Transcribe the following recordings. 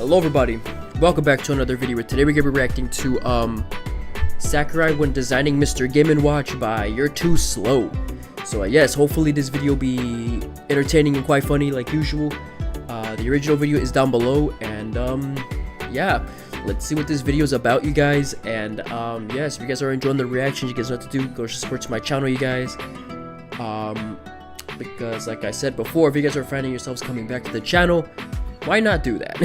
Hello everybody, welcome back to another video. Today we're going to be reacting to Sakurai when designing Mr. Game & Watch by UR2SLOW. So yes, hopefully this video will be entertaining and quite funny like usual. The original video is down below, and yeah, let's see what this video is about, you guys. And yes, if you guys are enjoying the reactions, you guys know what to do. Go support to my channel, you guys. Because like I said before, if you guys are finding yourselves coming back to the channel, why not do that?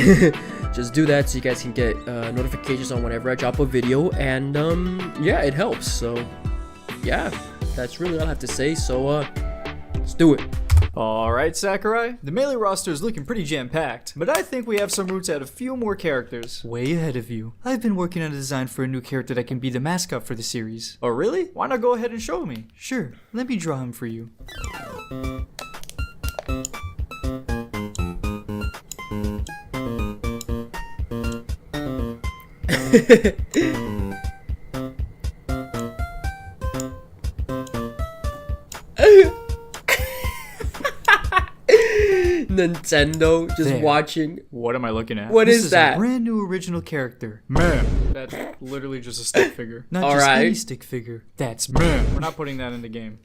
Just do that so you guys can get notifications on whenever I drop a video, and yeah, it helps. So yeah, that's really all I have to say. So let's do it. Alright, Sakurai, the melee roster is looking pretty jam-packed, but I think we have some room to add a few more characters. Way ahead of you. I've been working on a design for a new character that can be the mascot for the series. Oh really? Why not go ahead and show me? Sure, let me draw him for you. Nintendo just There. watching. What am I looking at? What This is is that? a brand new original character. Man, that's literally just a stick figure. Not All just right. any stick figure. That's Man, we're not putting that in the game.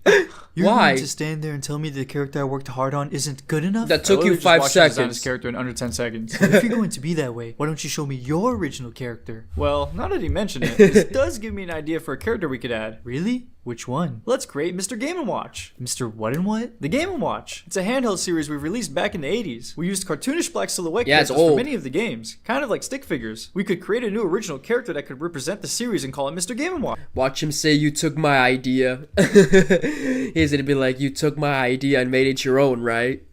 You're Why? going to stand there and tell me the character I worked hard on isn't good enough? That took I you literally just 5 watched him design seconds. this character in under 10 seconds. If you're going to be that way, why don't you show me your original character? Well, now that he mentioned it, this does give me an idea for a character we could add. Really? Which one? Let's create Mr. Game & Watch. Mr. What and what? The Game & Watch. It's a handheld series we released back in the 80s. We used cartoonish black silhouette Yeah, it's characters for old. many of the games, kind of like stick figures. We could create a new original character that could represent the series and call it Mr. Game & Watch. Watch him say, "You took my idea." He's gonna be like, "You took my idea and made it your own, right?"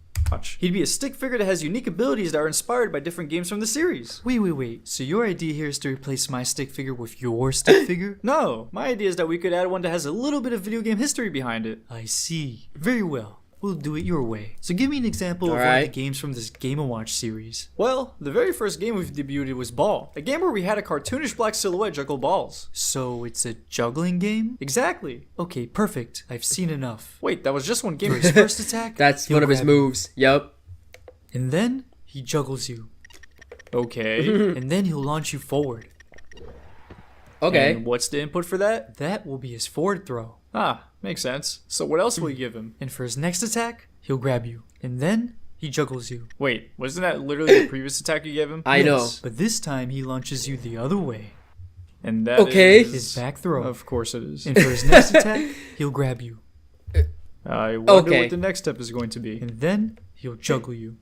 He'd be a stick figure that has unique abilities that are inspired by different games from the series. Wait. So your idea here is to replace my stick figure with your stick figure? No, my idea is that we could add one that has a little bit of video game history behind it. I see. Very well. We'll do it your way. So give me an example of one of Alright. the games from this Game & Watch series. Well, the very first game we debuted was Ball, a game where we had a cartoonish black silhouette juggle balls. So it's a juggling game? Exactly. Okay, perfect. I've seen enough. Wait, that was just one For game. his first attack, That's he'll one of his grab you. moves. Yup. And then he juggles you. Okay. And then he'll launch you forward. Okay. And what's the input for that? That will be his forward throw. Ah, makes sense. So what else will you give him? And for his next attack, he'll grab you. And then he juggles you. Wait, wasn't that literally the previous attack you gave him? I know. But this time he launches you the other way. And that Okay. is- His back throw. Of course it is. And for his next attack, he'll grab you. I wonder Okay. what the next step is going to be. And then he'll juggle you.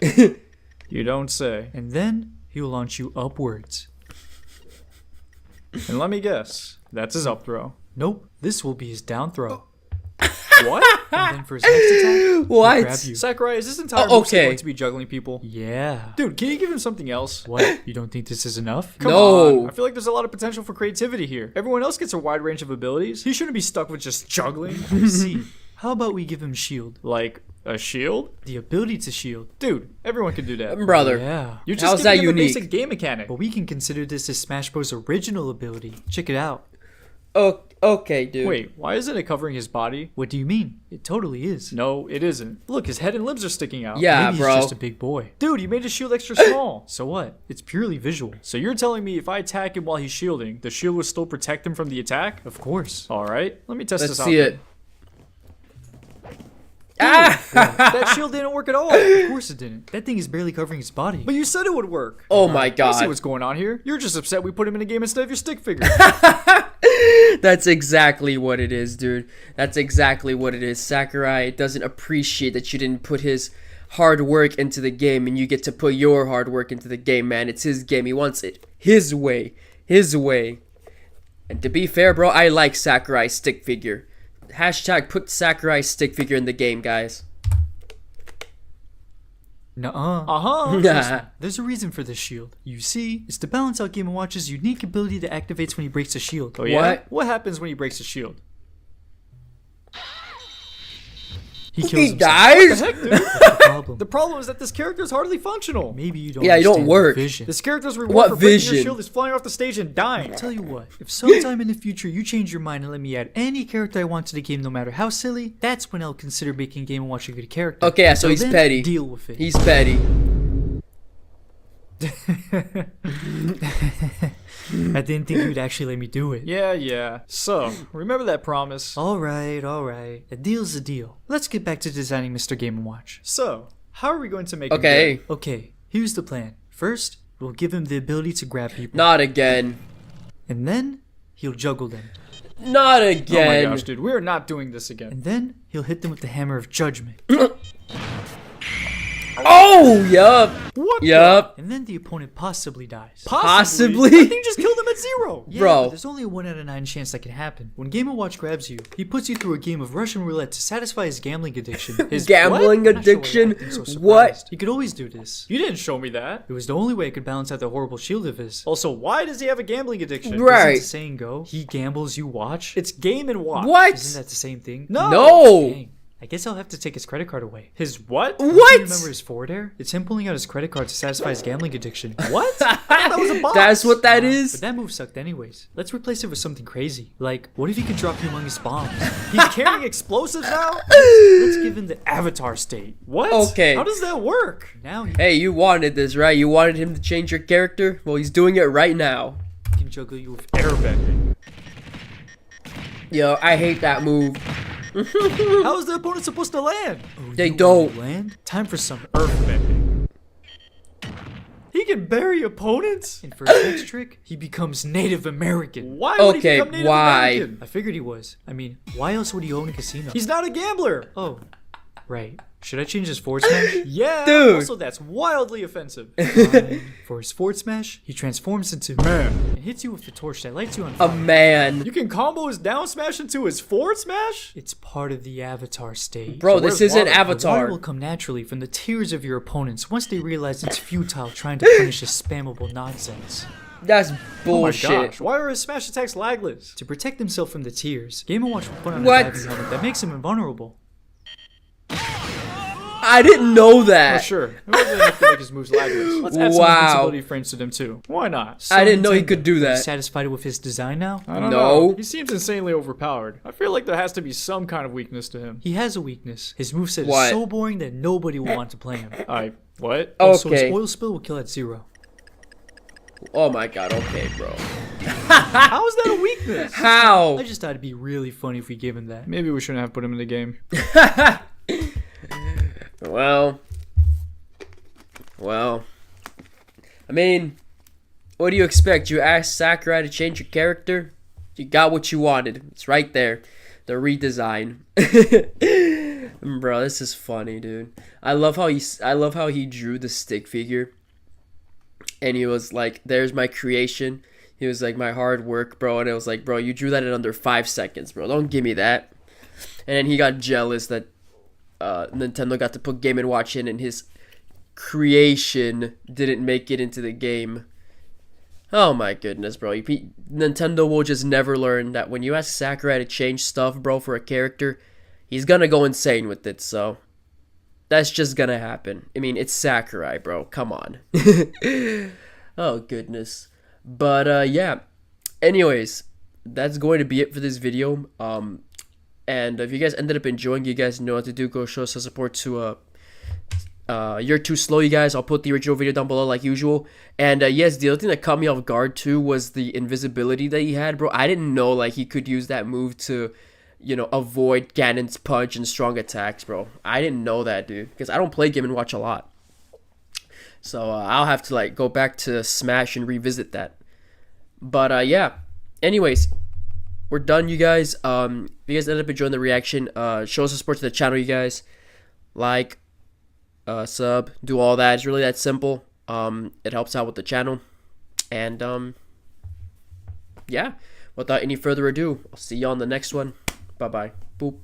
You don't say. And then he'll launch you upwards. And let me guess, that's his up throw. Nope, this will be his down throw. What? And then for his next attack, he'll What? grab you. Sakurai, is this entire Oh, moveset okay. going to be juggling people? Yeah. Dude, can you give him something else? What? You don't think this is enough? Come No. on. I feel like there's a lot of potential for creativity here. Everyone else gets a wide range of abilities. He shouldn't be stuck with just juggling. I see. How about we give him shield? Like a shield? The ability to shield. Dude, everyone can do that. Brother. Yeah. You're just How's giving that him unique? a basic game mechanic. But we can consider this as Smash Bros. Original ability. Check it out. Oh, okay, dude. Wait, why isn't it covering his body? What do you mean? It totally is. No, it isn't. Look, his head and limbs are sticking out. Yeah, Maybe bro. he's just a big boy. Dude, you made his shield extra small. So what? It's purely visual. So you're telling me if I attack him while he's shielding, the shield will still protect him from the attack? Of course. Alright, let me test Let's this out. see then. it. Ah! That shield didn't work at all. Of course it didn't. That thing is barely covering his body. But you said it would work. Oh my I see god. what's going on here. You're just upset we put him in a game instead of your stick figure. That's exactly what it is, dude. That's exactly what it is. Sakurai doesn't appreciate that you didn't put his hard work into the game, and you get to put your hard work into the game, man. It's his game. He wants it his way. His way. And to be fair, bro, I like Sakurai's stick figure. Hashtag put Sakurai's stick figure in the game, guys. Nuh-uh. Uh-huh. There's a reason for this shield. You see, it's to balance out Game & Watch's unique ability that activates when he breaks a shield. Oh yeah? What? What happens when he breaks his shield? He kills He himself. dies? Heck, dude. The problem. The problem is that this character is hardly functional. Maybe you don't. Yeah, you don't understand work. the Vision. This character's reward What for breaking vision? your shield is flying off the stage and dying. Tell you what, if sometime in the future you change your mind and let me add any character I want to the game, no matter how silly, that's when I'll consider making Game & Watch a good character. Okay, yeah, so Until he's then, petty. Deal with it. He's petty. I didn't think you'd actually let me do it. Yeah. So, remember that promise. Alright. A deal's a deal. Let's get back to designing Mr. Game & Watch. So, how are we going to make him Okay. good? Okay, here's the plan. First, we'll give him the ability to grab people. Not again. And then, he'll juggle them. Not Oh my again. gosh, dude, we're not doing this again. And then, he'll hit them with the hammer of judgment. Oh, yup. What? Yup. And then the opponent possibly dies. Possibly? I think you just killed him at 0. Yeah, Bro. but there's only a 1 out of 9 chance that can happen. When Game & Watch grabs you, he puts you through a game of Russian roulette to satisfy his gambling addiction. His gambling What? I'm not sure why you're addiction? acting so surprised. What? He could always do this. You didn't show me that. It was the only way I could balance out the horrible shield of his. Also, why does he have a gambling addiction? Right. Doesn't the saying go? He gambles, you watch? It's game and watch. What? Isn't that the same thing? No. No. Dang. I guess I'll have to take his credit card away. His what? Do you What? remember his forward air? It's him pulling out his credit card to satisfy his gambling addiction. What? I thought that was a box. That's what that But is? that move sucked anyways. Let's replace it with something crazy. Like, what if he could drop humongous bombs? He's carrying explosives now? Let's give him the avatar state. What? Okay. How does that work? Now he Hey, you wanted this, right? You wanted him to change your character? Well, he's doing it right now. can juggle you with Airbending. Yo, I hate that move. How is the opponent supposed to land? They don't. land. Time for some Earthbending. He can bury opponents? And for his next trick, he becomes Native American. Why would Okay, he become Native why? American? I figured he was. I mean, why else would he own a casino? He's not a gambler. Oh, right. Should I change his forward smash? Yeah. Dude. Also, that's wildly offensive. Fine. For his forward smash, he transforms into Man. and hits you with the torch that lights you on A fire. man. You can combo his down smash into his forward smash? It's part of the avatar stage. Bro, So this where's isn't water? The water Avatar. will come naturally from the tears of your opponents once they realize it's futile trying to punish his spammable nonsense. That's Oh my bullshit. gosh. Why are his smash attacks lagless? To protect himself from the tears, Game & Watch will put on What? a diving helmet that makes him invulnerable. I didn't know that. For sure. It wasn't enough to make his moves lagless. Let's add some Wow. invincibility frames to them too. Why not? So I didn't know he Nintendo, could do are you that. satisfied with his design now? I don't No. know. He seems insanely overpowered. I feel like there has to be some kind of weakness to him. He has a weakness. His moveset What? is so boring that nobody will want to play him. What? Also, Okay. his oil spill will kill at 0. Oh my god, okay, bro. How is that a weakness? How? I just thought it'd be really funny if we gave him that. Maybe we shouldn't have put him in the game. Well. I mean, what do you expect? You asked Sakurai to change your character? You got what you wanted. It's right there. The redesign. Bro, this is funny, dude. I love how he drew the stick figure. And he was like, there's my creation. He was like, my hard work, bro. And it was like, bro, you drew that in under 5 seconds, bro. Don't give me that. And then he got jealous that Nintendo got to put Game & Watch in, and his creation didn't make it into the game. Oh my goodness, bro. Nintendo will just never learn that when you ask Sakurai to change stuff, bro, for a character, he's gonna go insane with it, so that's just gonna happen. I mean, it's Sakurai, bro. Come on. Oh, goodness. But, yeah. Anyways, that's going to be it for this video. And if you guys ended up enjoying, you guys know what to do. Go show some support to, UR2SLOW, you guys. I'll put the original video down below like usual. And, yes, the other thing that caught me off guard, too, was the invisibility that he had, bro. I didn't know, like, he could use that move to, you know, avoid Ganon's punch and strong attacks, bro. I didn't know that, dude, because I don't play Game & Watch a lot. So I'll have to like go back to Smash and revisit that. But yeah. Anyways, we're done, you guys. If you guys ended up enjoying the reaction, show some support to the channel, you guys. Like, sub, do all that. It's really that simple. It helps out with the channel. And yeah. Without any further ado, I'll see you on the next one. Bye bye. Boop.